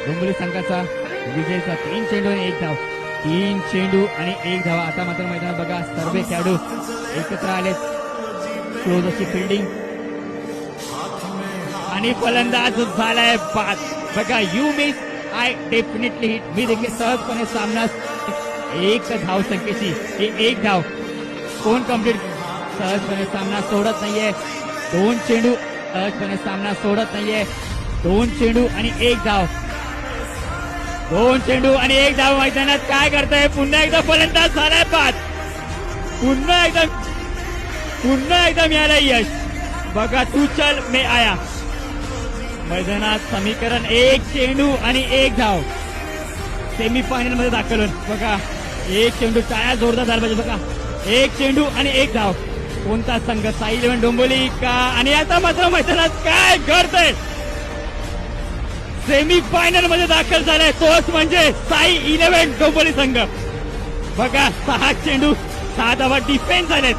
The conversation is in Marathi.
डोंबिवली संघाचा विजयचा 3 चेंडू आणि 1 धाव. 3 चेंडू आणि 1 धाव. आता मात्र मैदानात बघा सर्व खेळाडू एकत्र आलेत. क्लोज अशी फिल्डिंग आणि फलंदाज झालाय बाद. बघा you miss I definitely hit. मी देखील सहजपणे सामना 1 धाव संख्येची ही 1 धाव कोण कम्प्लीट सहजपणे सामना सोडत नाहीये. 2 चेंडू सहजपणे सामना सोडत नाहीये. 2 चेंडू आणि 1 धाव. 2 चेंडू आणि 1 धाव. मैदानात काय करताय पुन्हा एकदा फलंदाज झालाय बाद. पुन्हा एकदा मिळालं यश. बघा तू चल मे आया. मैदानात समीकरण 1 चेंडू आणि 1 धाव. सेमीफायनल मध्ये दाखल होईल. बघा 1 चेंडू टाळ्या जोरदार झाला पाहिजे. बघा 1 चेंडू आणि 1 धाव. कोणता संघ साई इलेव्हन डोंबिवली का. आणि आता मात्र मैदानात काय घडतंय सेमीफायनल मध्ये दाखल झालाय तोच म्हणजे साई इलेव्हन डोंबिवली संघ. बघा 6 चेंडू 6 धावा डिफेन्स झालेत.